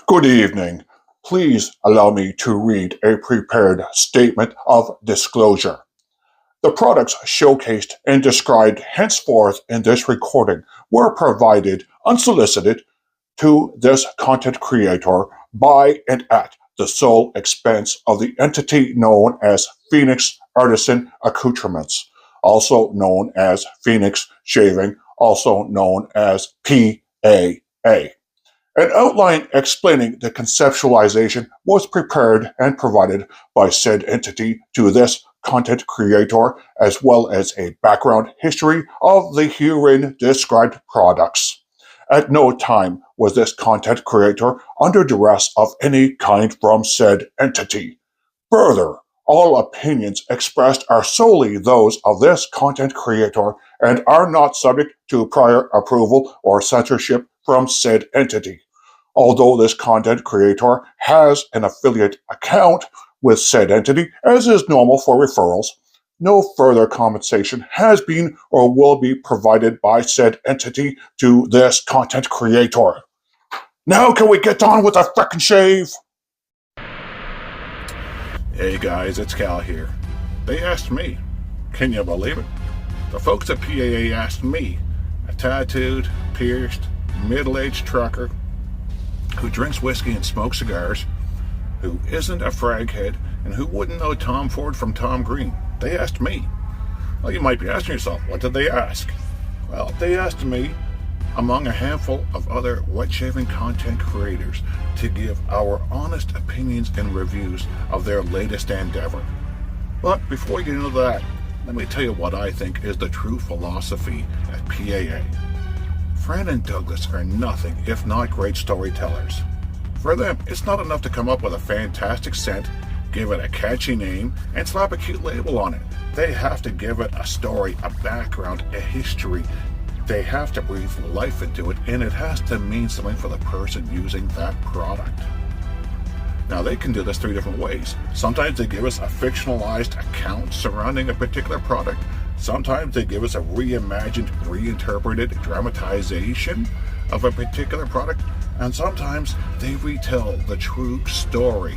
Good evening. Please allow me to read a prepared statement of disclosure. The products showcased and described henceforth in this recording were provided unsolicited to this content creator by and at the sole expense of the entity known as Phoenix Artisan Accoutrements, also known as Phoenix Shaving, also known as PAA. An outline explaining the conceptualization was prepared and provided by said entity to this content creator, as well as a background history of the herein described products. At no time was this content creator under duress of any kind from said entity. Further, all opinions expressed are solely those of this content creator and are not subject to prior approval or censorship from said entity. Although this content creator has an affiliate account with said entity, as is normal for referrals, no further compensation has been or will be provided by said entity to this content creator. Now can we get on with the frickin' shave? Hey guys, it's Cal here. They asked me. Can you believe it? The folks at PAA asked me, a tattooed, pierced, middle-aged trucker who drinks whiskey and smokes cigars, who isn't a fraghead, and who wouldn't know Tom Ford from Tom Green. They asked me. Well, you might be asking yourself, what did they ask? Well, they asked me, among a handful of other wet shaving content creators, to give our honest opinions and reviews of their latest endeavor. But before we get into that, let me tell you what I think is the true philosophy at PAA. Fran and Douglas are nothing if not great storytellers. For them, it's not enough to come up with a fantastic scent, give it a catchy name, and slap a cute label on it. They have to give it a story, a background, a history. They have to breathe life into it, and it has to mean something for the person using that product. Now, they can do this three different ways. Sometimes they give us a fictionalized account surrounding a particular product. Sometimes they give us a reimagined, reinterpreted dramatization of a particular product. And sometimes they retell the true story,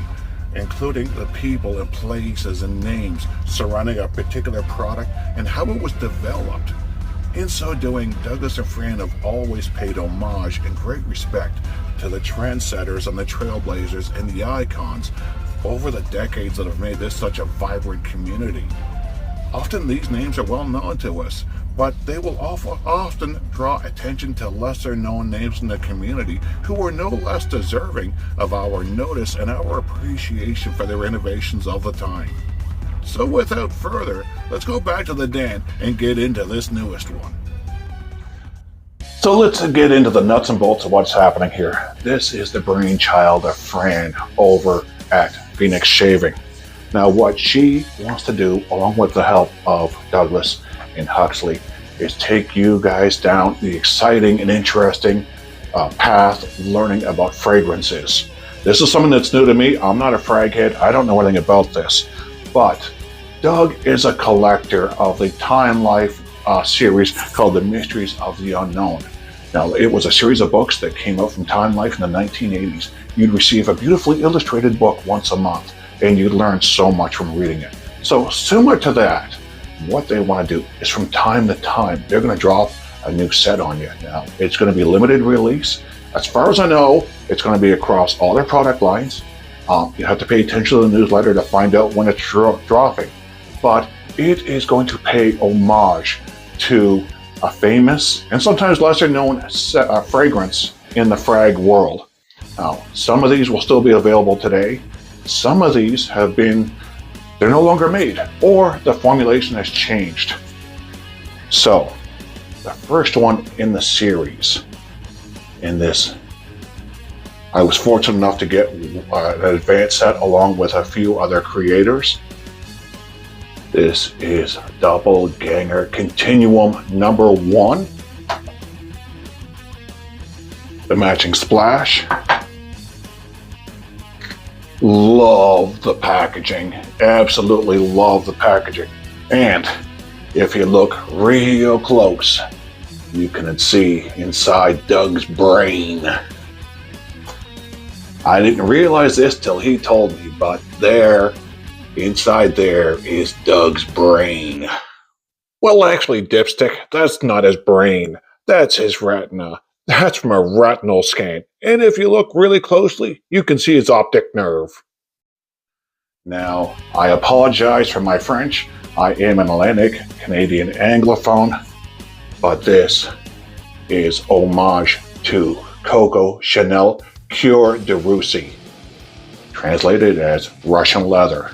including the people and places and names surrounding a particular product and how it was developed. In so doing, Douglas and Fran have always paid homage and great respect to the trendsetters and the trailblazers and the icons over the decades that have made this such a vibrant community. Often these names are well known to us, but they will often draw attention to lesser known names in the community who are no less deserving of our notice and our appreciation for their innovations of the time. So without further, let's go back to the den and get into this newest one. So let's get into the nuts and bolts of what's happening here. This is the brainchild of Fran over at Phoenix Shaving. Now what she wants to do, along with the help of Douglas and Huxley, is take you guys down the exciting and interesting path learning about fragrances. This is something that's new to me. I'm not a fraghead. I don't know anything about this. But Doug is a collector of the Time Life series called The Mysteries of the Unknown. Now, it was a series of books that came out from Time Life in the 1980s. You'd receive a beautifully illustrated book once a month, and you'd learn so much from reading it. So similar to that, what they want to do is from time to time, they're going to drop a new set on you. Now, it's going to be limited release. As far as I know, it's going to be across all their product lines. You have to pay attention to the newsletter to find out when it's dropping. But it is going to pay homage to a famous and sometimes lesser known fragrance in the frag world. Now, some of these will still be available today. Some of these they're no longer made, or the formulation has changed. So, the first one in the series, I was fortunate enough to get an advanced set along with a few other creators. This is Doppleganger CONTINUUM number 1. The matching splash. Love the packaging. Absolutely love the packaging. And if you look real close, you can see inside Doug's brain. I didn't realize this till he told me, but inside there is Doug's brain. Well, actually, Dipstick, that's not his brain. That's his retina. That's from a retinal scan. And if you look really closely, you can see his optic nerve. Now, I apologize for my French. I am an Atlantic Canadian Anglophone, but this is homage to Coco Chanel Cure de Russie, translated as Russian leather.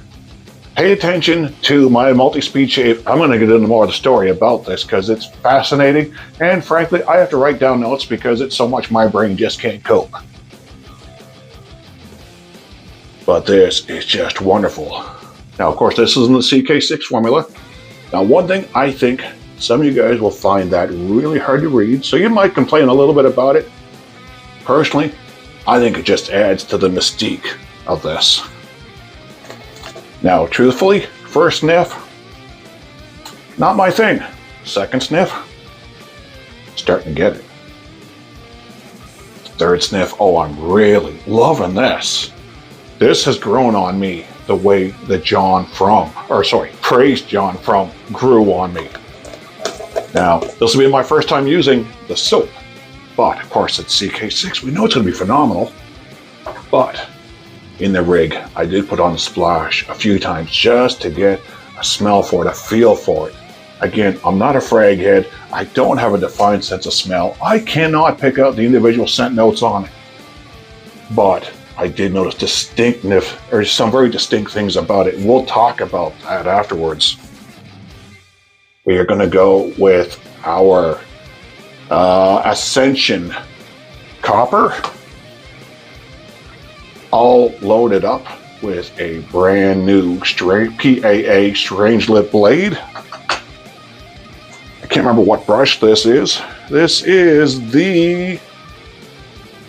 Pay attention to my multi-speed shave. I'm going to get into more of the story about this because it's fascinating, and frankly, I have to write down notes because it's so much my brain just can't cope. But this is just wonderful. Now, of course, this is in the CK6 formula. Now, one thing I think some of you guys will find that really hard to read, so you might complain a little bit about it. Personally, I think it just adds to the mystique of this. Now, truthfully, first sniff, not my thing. Second sniff, starting to get it. Third sniff, oh, I'm really loving this. This has grown on me the way that Praise John From grew on me. Now, this will be my first time using the soap, but of course it's CK6. We know it's going to be phenomenal, but in the rig, I did put on a splash a few times just to get a smell for it, a feel for it. Again, I'm not a frag head. I don't have a defined sense of smell. I cannot pick out the individual scent notes on it. But I did notice some very distinct things about it. We'll talk about that afterwards. We are going to go with our Ascension Copper, all loaded up with a brand new PAA Strange Lip blade. I can't remember what brush this is. This is the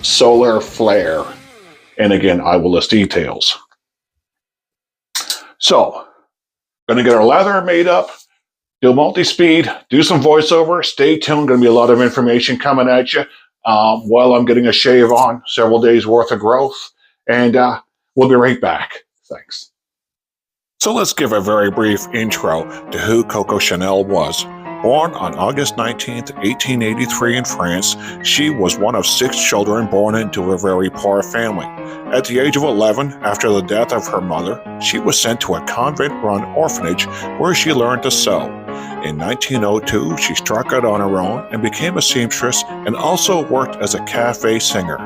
Solar Flare. And again, I will list details. So, gonna get our leather made up, do multi-speed, do some voiceover, stay tuned, gonna be a lot of information coming at you while I'm getting a shave on, several days worth of growth, and we'll be right back. Thanks. So let's give a very brief intro to who Coco Chanel was. Born on August 19, 1883 in France, she was one of 6 children born into a very poor family. At the age of 11, after the death of her mother, she was sent to a convent-run orphanage where she learned to sew. In 1902, she struck out on her own and became a seamstress and also worked as a cafe singer.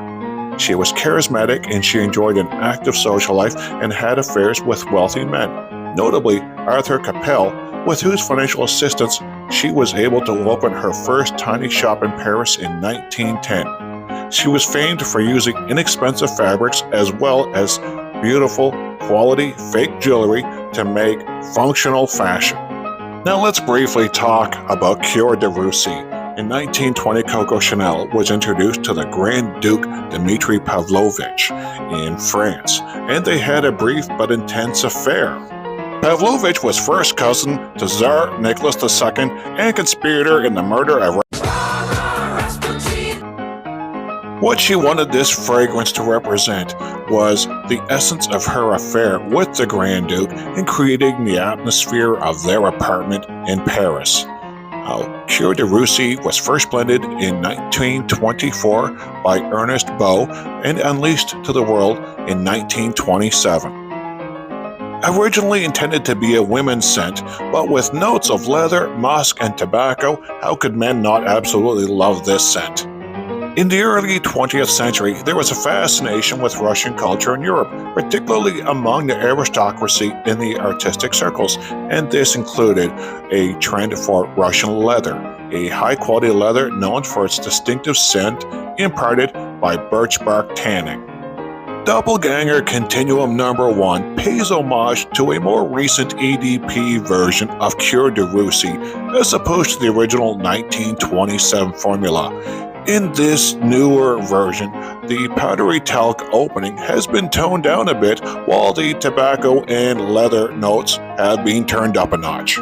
She was charismatic and she enjoyed an active social life and had affairs with wealthy men, notably Arthur Capel, with whose financial assistance she was able to open her first tiny shop in Paris in 1910. She was famed for using inexpensive fabrics as well as beautiful, quality, fake jewelry to make functional fashion. Now let's briefly talk about Cure de Russie. In 1920, Coco Chanel was introduced to the Grand Duke Dmitry Pavlovich in France, and they had a brief but intense affair. Pavlovich was first cousin to Tsar Nicholas II and conspirator in the murder of What she wanted this fragrance to represent was the essence of her affair with the Grand Duke in creating the atmosphere of their apartment in Paris. Cure de Russie was first blended in 1924 by Ernest Beau and unleashed to the world in 1927. Originally intended to be a women's scent, but with notes of leather, musk, and tobacco, how could men not absolutely love this scent? In the early 20th century, there was a fascination with Russian culture in Europe, particularly among the aristocracy in the artistic circles, and this included a trend for Russian leather, a high-quality leather known for its distinctive scent imparted by birch bark tanning. Doppleganger CONTINUUM No. 1 pays homage to a more recent EDP version of Cure de Russie as opposed to the original 1927 formula. In this newer version, the powdery talc opening has been toned down a bit while the tobacco and leather notes have been turned up a notch.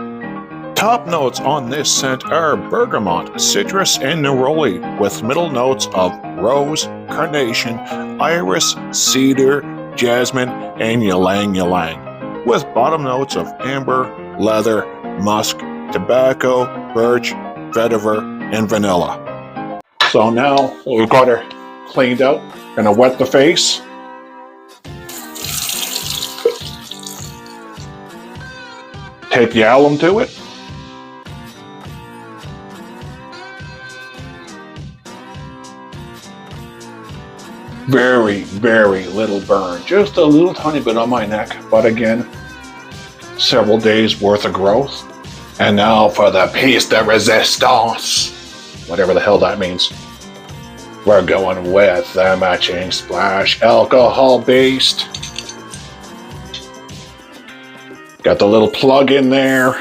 Top notes on this scent are bergamot, citrus, and neroli, with middle notes of rose, carnation, iris, cedar, jasmine, and ylang ylang, with bottom notes of amber, leather, musk, tobacco, birch, vetiver, and vanilla. So now we've got her cleaned out. Gonna wet the face. Take the alum to it. Very, very little burn. Just a little tiny bit on my neck, but again, several days worth of growth. And now for the piece de resistance, whatever the hell that means. We're going with the matching splash, alcohol based. Got the little plug in there.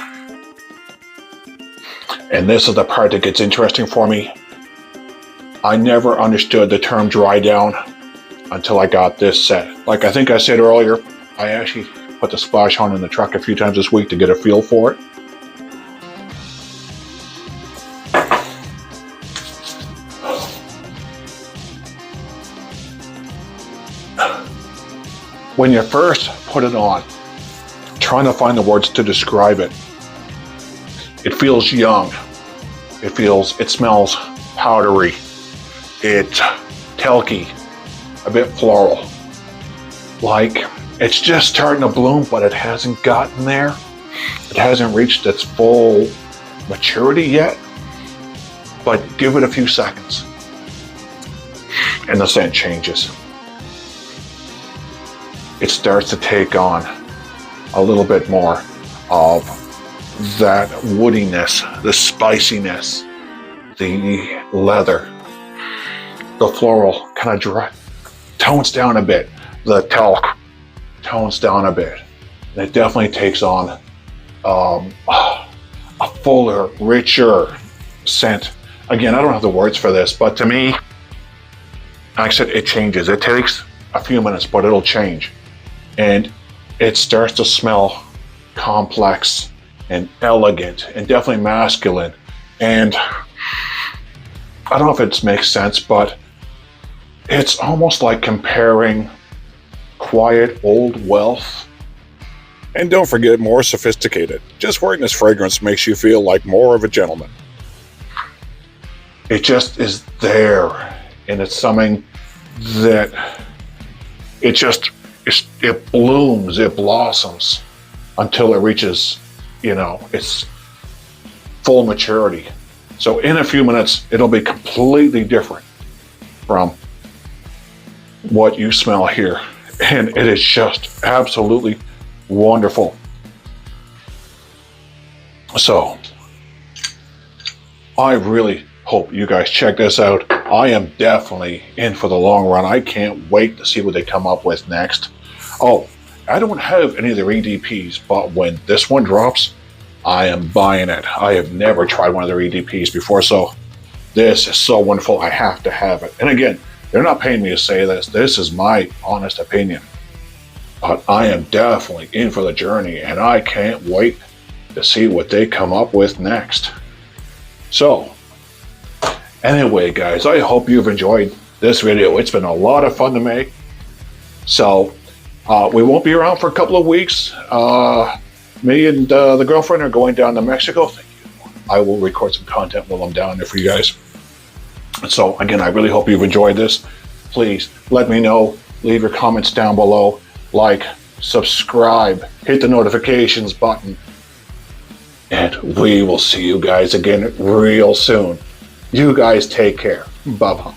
And this is the part that gets interesting for me. I never understood the term dry down until I got this set. Like I think I said earlier, I actually put the splash on in the truck a few times this week to get a feel for it. When you first put it on, trying to find the words to describe it, it feels young. It smells powdery. It's talky, a bit floral. Like it's just starting to bloom, but it hasn't gotten there. It hasn't reached its full maturity yet. But give it a few seconds and the scent changes. It starts to take on a little bit more of that woodiness, the spiciness, the leather, the floral kind of tones down a bit. The talc tones down a bit. And it definitely takes on a fuller, richer scent. Again, I don't have the words for this, but to me, like I said, it changes. It takes a few minutes, but it'll change. And it starts to smell complex and elegant and definitely masculine. And I don't know if it makes sense, but it's almost like comparing quiet old wealth. And don't forget, more sophisticated. Just wearing this fragrance makes you feel like more of a gentleman. It just is there, and it's something that it blooms, it blossoms until it reaches, its full maturity. So in a few minutes, it'll be completely different from what you smell here. And it is just absolutely wonderful. So I really hope you guys check this out. I am definitely in for the long run. I can't wait to see what they come up with next. Oh, I don't have any of their EDPs, but when this one drops, I am buying it. I have never tried one of their EDPs before, so this is so wonderful. I have to have it. And again, they're not paying me to say this. This is my honest opinion. But I am definitely in for the journey, and I can't wait to see what they come up with next. So, anyway, guys, I hope you've enjoyed this video. It's been a lot of fun to make. So, we won't be around for a couple of weeks. Me and the girlfriend are going down to Mexico. Thank you. I will record some content while I'm down there for you guys. So, again, I really hope you've enjoyed this. Please let me know. Leave your comments down below. Like, subscribe, hit the notifications button. And we will see you guys again real soon. You guys take care. Bye-bye.